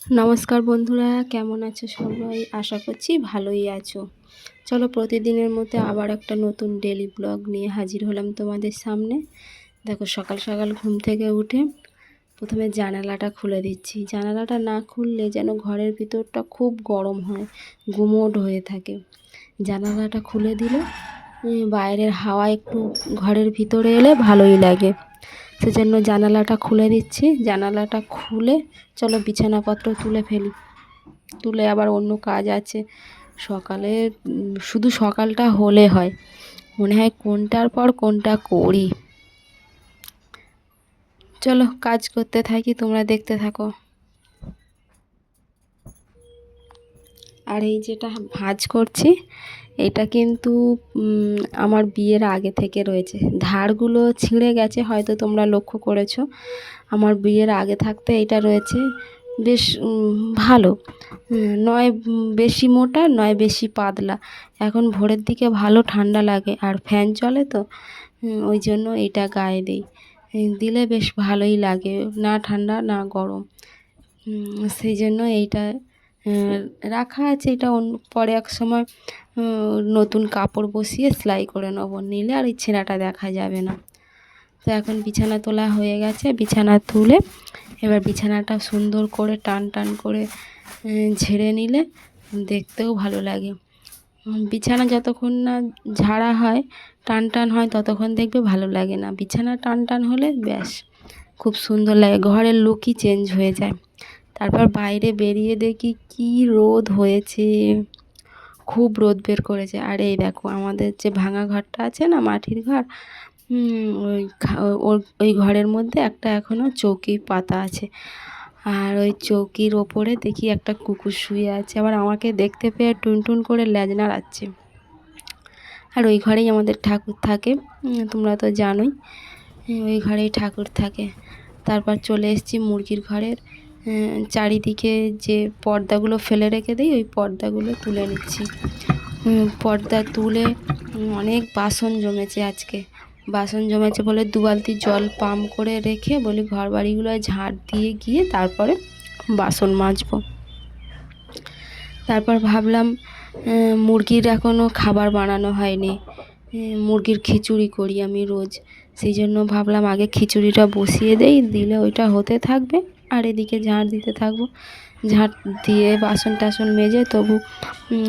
নমস্কার বন্ধুরা, কেমন আছো সবাই? আশা করছি ভালোই আছো। চলো, প্রতিদিনের মতো আবার একটা নতুন ডেলি ব্লগ নিয়ে হাজির হলাম তোমাদের সামনে। দেখো, সকাল সকাল ঘুম থেকে উঠে প্রথমে জানালাটা খুলে দিচ্ছি। জানালাটা না খুললে যেন ঘরের ভিতরটা খুব গরম হয়, গুমোট হয়ে থাকে। জানালাটা খুলে দিলে বাইরের হাওয়া একটু ঘরের ভিতরে এলে ভালোই লাগে। সেজন্য জানালাটা খুলে দিচ্ছি। জানালাটা খুলে চলো বিছানাপত্র তুলে ফেলি। তুলে আবার অন্য কাজ আছে সকালে। শুধু সকালটা হলে হয়, মনে হয় কোনটার পর কোনটা করি। চলো কাজ করতে থাকি, তোমরা দেখতে থাকো। আর এই যেটা ভাঁজ করছি, এটা কিন্তু আমার বিয়ের আগে থেকে রয়েছে। ধারগুলো ছিঁড়ে গেছে, হয়তো তোমরা লক্ষ্য করেছো। আমার বিয়ের আগে থাকতে এটা রয়েছে। বেশ ভালো, নয় বেশি মোটা নয় বেশি পাতলা। এখন ভোরের দিকে ভালো ঠান্ডা লাগে, আর ফ্যান চলে তো ওই জন্য এটা গায়ে দিই। দিলে বেশ ভালোই লাগে, না ঠান্ডা না গরম। সেই জন্য এইটা রাখা আছে। এটা পরে এক সময় নতুন কাপড় বসিয়ে সেলাই করে নেব, নিলে আর এই ছেঁড়াটা দেখা যাবে না। তো এখন বিছানা তোলা হয়ে গেছে। বিছানা তুলে এবার বিছানাটা সুন্দর করে টান টান করে ঝেড়ে নিলে দেখতেও ভালো লাগে। বিছানা যতক্ষণ না ঝাড়া হয়, টান টান হয়, ততক্ষণ দেখবে ভালো লাগে না। বিছানা টান টান হলে ব্যাস খুব সুন্দর লাগে, ঘরের লুকই চেঞ্জ হয়ে যায়। তারপর বাইরে বেরিয়ে দেখি কি রোদ হয়েছে, খুব রোদ বের করেছে। আর এই দেখো, আমাদের যে ভাঙা ঘরটা আছে না, মাটির ঘর, ওই ঘরের মধ্যে একটা এখনও চৌকি পাতা আছে। আর ওই চৌকির ওপরে দেখি একটা কুকুর শুয়ে আছে, আবার আমাকে দেখতে পেয়ে টুনটুন করে লেজ নাড়াচ্ছে। আর ওই ঘরেই আমাদের ঠাকুর থাকে, তোমরা তো জানোই। ওই ঘরেই ঠাকুর থাকে। তারপর চলে এসেছি মুরগির ঘরের চারিদিকে যে পর্দাগুলো ফেলে রেখে দিই, ওই পর্দাগুলো তুলে নিচ্ছি। পর্দা তুলে অনেক বাসন জমেছে আজকে। বাসন জমেছে বলে 2 বালতি জল পাম্প করে রেখে বলি ঘর বাড়িগুলো ঝাড় দিয়ে গিয়ে তারপরে বাসন মাজবো। তারপর ভাবলাম মুরগির এখনও খাবার বানানো হয়নি। মুরগির খিচুড়ি করি আমি রোজ, সেই জন্য ভাবলাম আগে খিচুড়িটা বসিয়ে দেই, দিলে ওইটা হতে থাকবে আর এদিকে ঝাড় দিতে থাকবো। ঝাড় দিয়ে বাসন টাসন মেজে তবু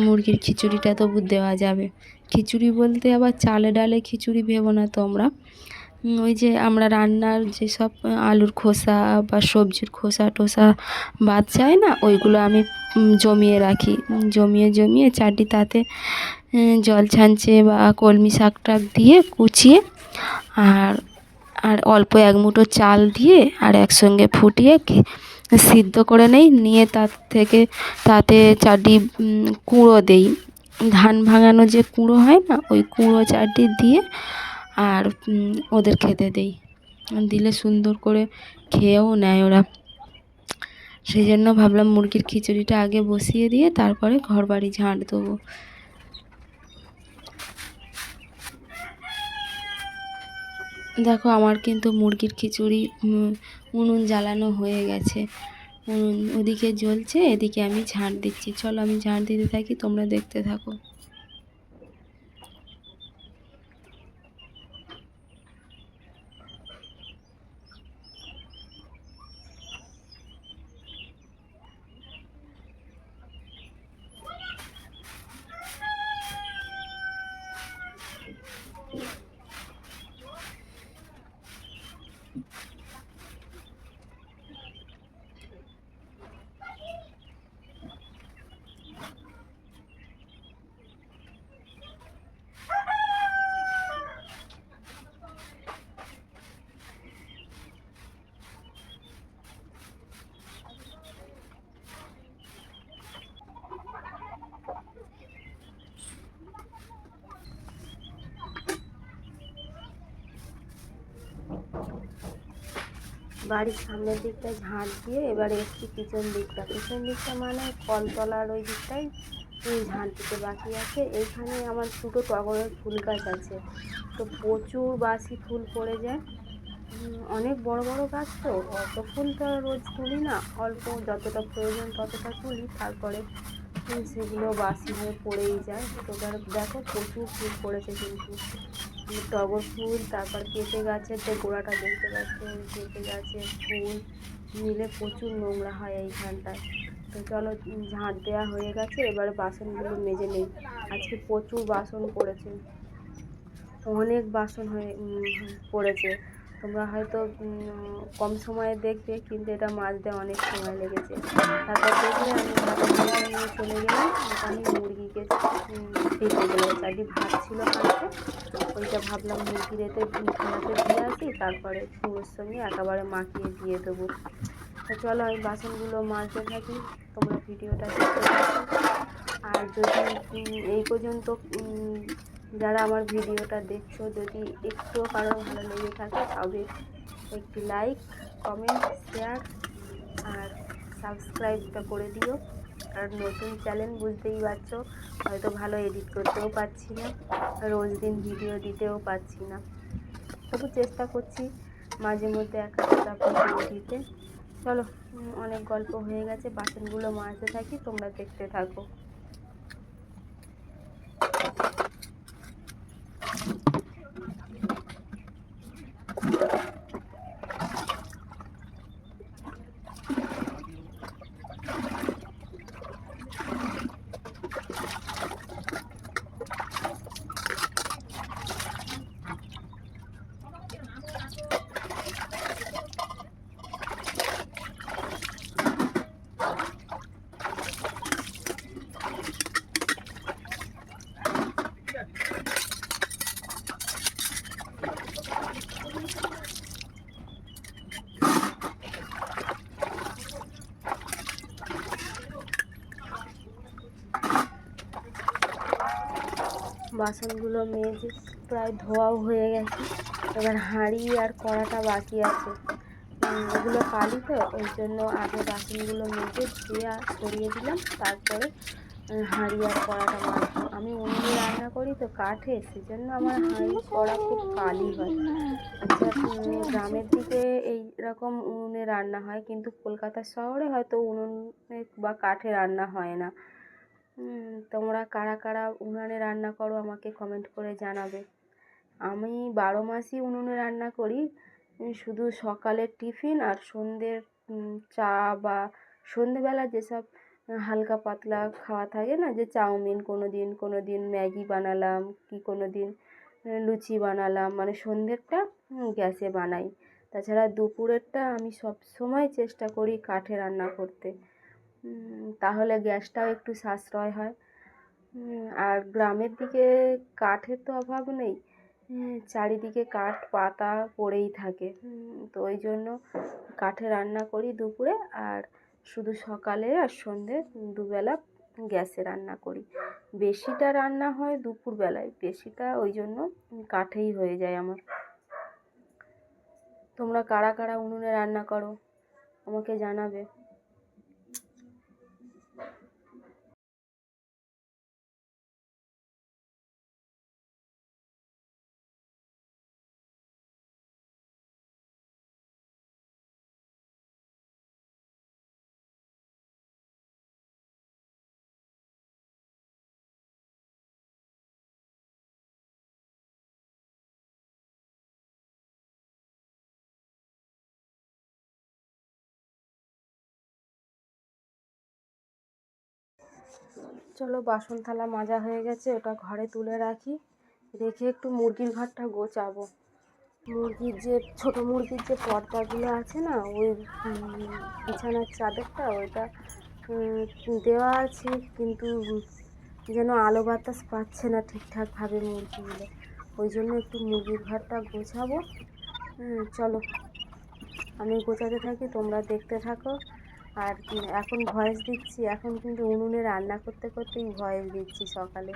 মুরগির খিচুড়িটা তবু দেওয়া যাবে। খিচুড়ি বলতে আবার চালে ডালে খিচুড়ি ভেবো না তোমরা। ওই যে আমরা রান্নার যেসব আলুর খোসা বা সবজির খোসা টোসা বাদ যায় না, ওইগুলো আমি জমিয়ে রাখি। জমিয়ে জমিয়ে চারটি তাতে জল ছানচে বা কলমি শাক টাক দিয়ে কুচিয়ে আর আর অল্প 1 মুঠো চাল দিয়ে আর একসঙ্গে ফুটিয়ে সিদ্ধ করে নেই। নিয়ে তাতে 4টি কুঁড়ো দেই। ধান ভাঙানো যে কুঁড়ো হয় না, ওই কুঁড়ো 4টি দিয়ে আর ওদের খেতে দেই। দিলে সুন্দর করে খেয়েও নেয় ওরা। সেই জন্য ভাবলাম মুরগির খিচুড়িটা আগে বসিয়ে দিয়ে তারপরে ঘর বাড়ি ঝাঁট দেবো। দেখো, আমার কিন্তু মুরগির খিচুড়ি উনুন জ্বালানো হয়ে গেছে। উনুন ওদিকে জ্বলছে, এদিকে আমি ঝাঁট দিচ্ছি। চলো আমি ঝাঁট দিতে থাকি, তোমরা দেখতে থাকো। বাড়ির সামনের দিকটা ঝাঁট দিয়ে এবারে একটু পিছন দিকটা মানে কলতলার ওই দিকটাই ঝাঁট দিতে বাকি আছে। এইখানে আমার 2টো টগরের ফুল গাছ আছে, তো প্রচুর বাসি ফুল পড়ে যায়। অনেক বড় বড় গাছ তো, অত ফুল তো আর রোজ তুলি না, অল্প যতটা প্রয়োজন ততটা তুলি, তারপরে সেগুলো বাসি হয়ে পড়েই যায়। তো এবার দেখো প্রচুর ফুল পড়েছে কিন্তু, টগর ফুল, তারপর পেঁপে গাছের যে গোড়াটা দেখতে পাচ্ছ, ওই পেঁপে গাছের ফুল মিলে প্রচুর নোংরা হয় এইখানটায়। তো চলো, ঝাঁট দেওয়া হয়ে গেছে, এবারে বাসনগুলো মেজে নেই। আজকে প্রচুর বাসন পড়েছে, অনেক বাসন পড়েছে। তোমরা হয়তো কম সময়ে দেখবে, কিন্তু এটা মাজতে অনেক সময় লেগেছে। তারপর দেখলে আমি ভাতের হাঁড়িটা নিয়ে চলে গেলাম, ওখানে মুরগিকে দিতে গেলাম। চারটি ভাত ছিল কালকে, ওইটা ভাবলাম মুরগির এতে থালাতে দিয়ে আসি, তারপরে কুমড়োর সঙ্গে একেবারে মাখিয়ে দিয়ে দেবো। তো চলো আমি বাসনগুলো মাজতে থাকি, তোমরা ভিডিওটা দেখতে থাকো। আর যদি এই পর্যন্ত যারা আমার ভিডিওটা দেখছো, যদি একটুও কারো ভালো লেগে থাকে তবে একটি লাইক, কমেন্ট, শেয়ার আর সাবস্ক্রাইবটা করে দিও। কারণ নতুন চ্যানেল, বুঝতেই পারছো, হয়তো ভালো এডিট করতেও পারছি না, রোজ দিন ভিডিও দিতেও পারছি না, তবু চেষ্টা করছি মাঝে মধ্যে একটা ভিডিও দিতে। চলো, অনেক গল্প হয়ে গেছে, বাসনগুলো মাজতে থাকি, তোমরা দেখতে থাকো। বাসনগুলো মেজে প্রায় ধোয়াও হয়ে গেছে, এবার হাঁড়ি আর কড়াটা বাকি আছে। ওগুলো কালি তো, ওই জন্য আগে বাসনগুলো মেজে ধুয়ে সরিয়ে দিলাম, তারপরে হাঁড়ি আর কড়াটা মাজবো। আমি উনুনে রান্না করি তো কাঠে, সেজন্য আমার হাঁড়ি কড়া খুব কালি হয়। আচ্ছা, গ্রামের দিকে এইরকম উনুনে রান্না হয়, কিন্তু কলকাতা শহরে হয়তো উনুনে বা কাঠে রান্না হয় না। তোমরা কারা কারা উনুনে রান্না করো আমাকে কমেন্ট করে জানাবে। আমি 12 মাসই উনুনে রান্না করি, শুধু সকালের টিফিন আর সন্ধ্যের চা, বা সন্ধ্যেবেলা যেসব হালকা পাতলা খাওয়া থাকে না, যে চাউমিন, কোনো দিন ম্যাগি বানালাম, কি কোনো দিন লুচি বানালাম, মানে সন্ধ্যেরটা গ্যাসে বানাই। তাছাড়া দুপুরেরটা আমি সব সময় চেষ্টা করি কাঠে রান্না করতে, তাহলে গ্যাসটাও একটু সাশ্রয় হয়। আর গ্রামের দিকে কাঠের তো অভাব নেই, চারিদিকে কাঠ পাতা পড়েই থাকে। তো ওই জন্য কাঠে রান্না করি দুপুরে, আর শুধু সকালে আর সন্ধে দুবেলা গ্যাসে রান্না করি। বেশিটা রান্না হয় দুপুরবেলায়, বেশিটা ওই জন্য কাঠেই হয়ে যায় আমার। তোমরা কারা কারা উনুনে রান্না করো আমাকে জানাবে। চলো, বাসন থালা মাজা হয়ে গেছে, ওটা ঘরে তুলে রাখি, রেখে একটু মুরগির ঘরটা গোছাবো। মুরগির যে ছোটো মুরগির যে পর্দাগুলো আছে না, ওই বিছানার চাদরটা, ওইটা দেওয়া আছে, কিন্তু যেন আলো বাতাস পাচ্ছে না ঠিকঠাকভাবে মুরগিগুলো, ওই জন্য একটু মুরগির ঘরটা গোছাবো। চলো আমি গোছাতে থাকি, তোমরা দেখতে থাকো। আর এখন ভয়েস দিচ্ছি, এখন কিন্তু উনুনে রান্না করতে করতেই ভয়েস দিচ্ছি সকালে।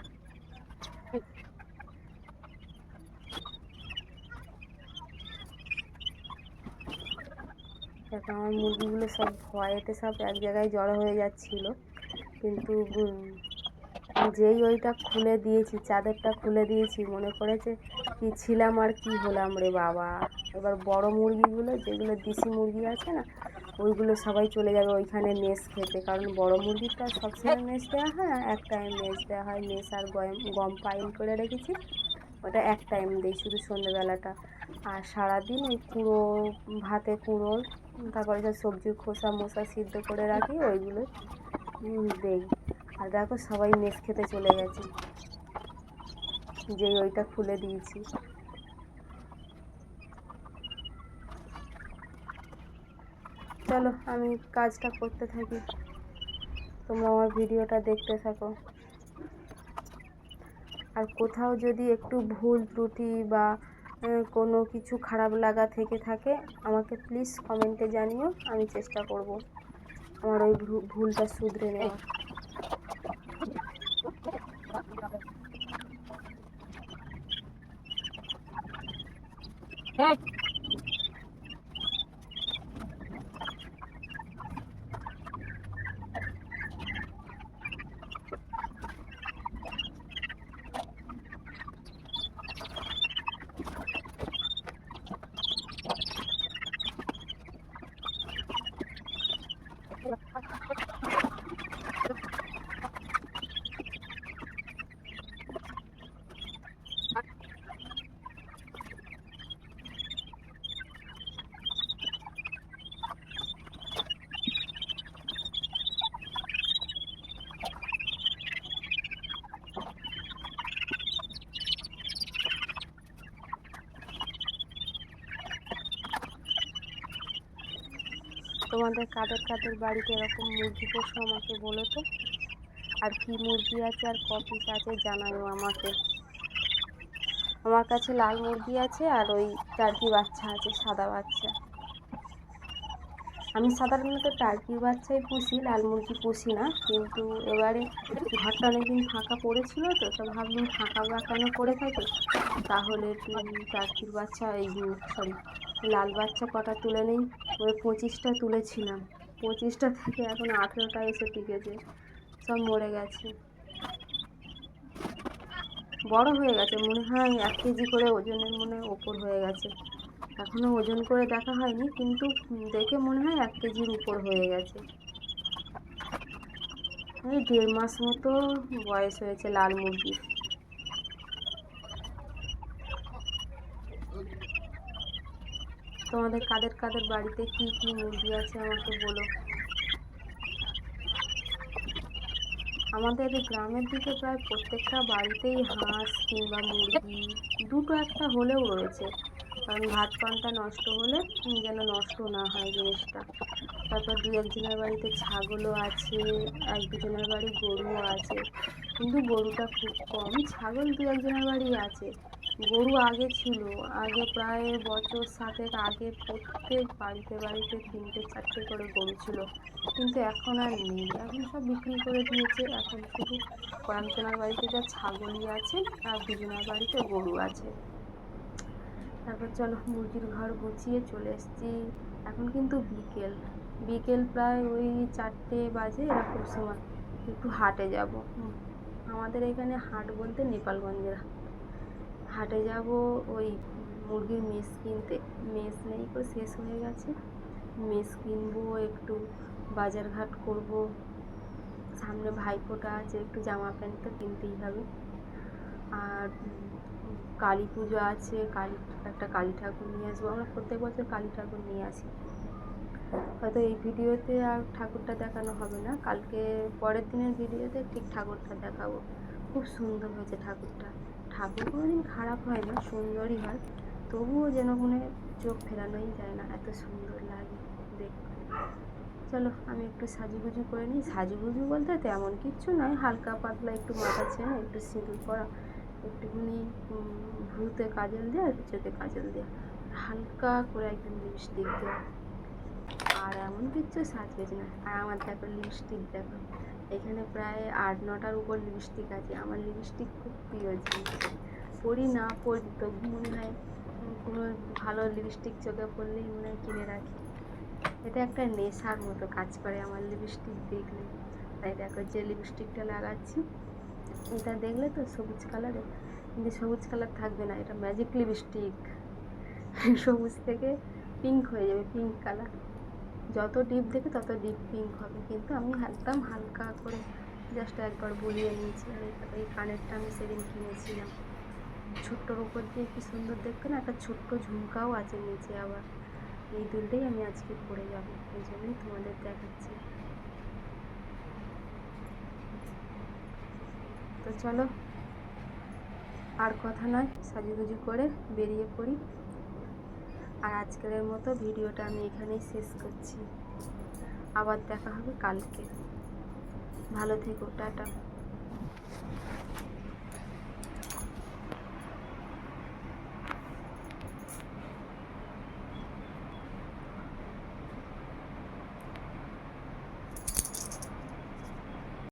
দেখো আমার মুরগিগুলো সব ভয়েতে সব এক জায়গায় জড়ো হয়ে যাচ্ছিলো, কিন্তু যেই ওইটা খুলে দিয়েছি, চাদরটা খুলে দিয়েছি, মনে করেছে কি ছিলাম আর কি হলাম রে বাবা, এবার বড় মুরগিগুলো, যেগুলো দেশি মুরগি আছে না, ওইগুলো সবাই চলে যাবে ওইখানে মেস খেতে, কারণ বড় মুরগির তো আর সবসময় মেস দেওয়া হয় না, এক টাইম মেস দেওয়া হয়। মেস আর গম পাইল করে রেখেছি, ওটা এক টাইম দিই শুধু সন্ধ্যেবেলাটা। আর সারাদিন ওই কুঁড়ো, ভাতে কুঁড়ো, তারপরে সব সবজির খোসা মোসা সিদ্ধ করে রাখি, ওইগুলো দেই। আর দেখো সবাই মেস খেতে চলে গেছে, যেই ওইটা খুলে দিয়েছি। চলো আমি কাজটা করতে থাকি, তোমরা আমার ভিডিওটা দেখতে থাকো। আর কোথাও যদি একটু ভুল ত্রুটি বা কোনো কিছু খারাপ লাগা থেকে থাকে, আমাকে প্লিজ কমেন্টে জানিও, আমি চেষ্টা করব আমার ওই ভুলটা শুধরে নেওয়ার। তোমাদের কাদের কাদের বাড়িতে এরকম মুরগি পোষো আমাকে বলো তো, আর কি মুরগি আছে আর ক পিস আছে জানাও আমাকে। আমার কাছে লাল মুরগি আছে আর ওই টার্কি বাচ্চা আছে, সাদা বাচ্চা। আমি সাধারণত টার্কির বাচ্চাই পুষি, লাল মুরগি পুষি না, কিন্তু এবারে ঘরটা অনেকদিন ফাঁকা পড়েছিল, তো ভাবলাম ফাঁকা কেন পড়ে থাকে, তাহলে টার্কির বাচ্চা, এই সরি লাল বাচ্চা কটা তুলে নেই। ওই 25টা তুলেছিলাম, 25টা থেকে এখন 18টা এসে টিকেছে, সব মরে গেছে। বড় হয়ে গেছে, মনে হয় 1 কেজি করে ওজনের মনে ওপর হয়ে গেছে। এখনও ওজন করে দেখা হয়নি, কিন্তু দেখে মনে হয় 1 কেজির উপর হয়ে গেছে। এই 1.5 মাস মতো বয়স হয়েছে লাল মুরগির। তোমাদের কাদের কাদের বাড়িতে কি কি মুরগি আছে আমাকে বলো। আমাদের গ্রামের দিকে প্রায় প্রত্যেকটা বাড়িতেই হাঁস কিংবা মুরগি দুটো একটা হলেও রয়েছে, কারণ ভাত পান্তা নষ্ট হলে যেন নষ্ট না হয় জিনিসটা। তারপর 2-1 জনের বাড়িতে ছাগলও আছে, 1-2 জনের বাড়ি গরুও আছে, কিন্তু গরুটা খুব কম। ছাগল 2-1 জনের বাড়ি আছে। গরু আগে ছিল, আগে প্রায় বছর 7 আগে প্রত্যেক বাড়িতে বাড়িতে 3-4টে করে গরু ছিল, কিন্তু এখন আর নেই, এখন সব বিক্রি করে দিয়েছে। এখন শুধু কয়েকজনের বাড়িতে যা ছাগলই আছে আর 2 জনের বাড়িতে গরু আছে। তারপর চলো মুরগির ঘর গুছিয়ে চলে এসেছি। এখন কিন্তু বিকেল বিকেল প্রায় ওই 4টে বাজে এরকম সময়, একটু হাটে যাব। আমাদের এখানে হাট বলতে নেপালগঞ্জের হাটে যাব, ওই মুরগির মেস কিনতে। মেস নেই তো, শেষ হয়ে গেছে। মেস কিনবো, একটু বাজারঘাট করব, সামনে ভাইফোঁটা আছে, একটু জামা প্যান্ট তো কিনতেই হবে। আর কালী পুজো আছে, একটা কালী ঠাকুর নিয়ে আসবো। আমরা প্রত্যেক বছর কালী ঠাকুর নিয়ে আসি। হয়তো এই ভিডিওতে আর ঠাকুরটা দেখানো হবে না, কালকে পরের দিনের ভিডিওতে ঠিক ঠাকুরটা দেখাবো। খুব সুন্দর হয়েছে ঠাকুরটা। ঠাকুর কোনোদিন খারাপ হয় না, সুন্দরই হয়, তবুও যেন মনে চোখ ফেরানোই যায় না, এত সুন্দর লাগে দেখতে। চলো আমি একটু সাজুগুজু করে নিই। সাজুগুজু বলতে তেমন কিচ্ছু নয়, হালকা পাতলা একটু মাথা ছেড়ে একটু সিঁদুর করা, একটুখানি ভ্রুতে কাজল দেওয়া, চোখে কাজল দেওয়া, হালকা করে একদম লিপস্টিক দেওয়া, আর এমন কিচ্ছু সাজগোজ না। আর আমার দেখো লিপস্টিক দেখো, এখানে প্রায় 8-9টার উপর লিপস্টিক আছে। আমার লিপস্টিক খুব প্রিয় জিনিস, পরি না পরি তবু মনে হয় কোনো ভালো লিপস্টিক চোখে পড়লেই মনে হয় কিনে রাখি। এটা একটা নেশার মতো কাজ করে আমার লিপস্টিক দেখলে। তাই দেখো যে লিপস্টিকটা লাগাচ্ছি, এটা দেখলে তো সবুজ কালারের, কিন্তু সবুজ কালার থাকবে না, এটা ম্যাজিক লিপস্টিক। সবুজ থেকে পিঙ্ক হয়ে যাবে, পিঙ্ক কালার। যত ডিপ দেবে তত ডিপ পিঙ্ক হবে, কিন্তু আমি একদম হালকা করে জাস্ট একবার বুলিয়ে নিয়েছি। আর এই কানেরটা আমি সেদিন কিনেছিলাম, ছোট্টর উপর দিয়ে কি সুন্দর দেখতে না, একটা ছোট্ট ঝুমকাও আছে নিচে আবার। এই দুলটাই আমি আজকে পরে যাবো, এই জন্যই তোমাদের দেখাচ্ছি। তো চলো আর কথা নয়, সাজুগুজু করে বেরিয়ে পড়ি। আর আজকের মতো ভিডিওটা আমি এখানেই শেষ করছি, আবার দেখা হবে কালকে। ভালো থেকো, টাটা।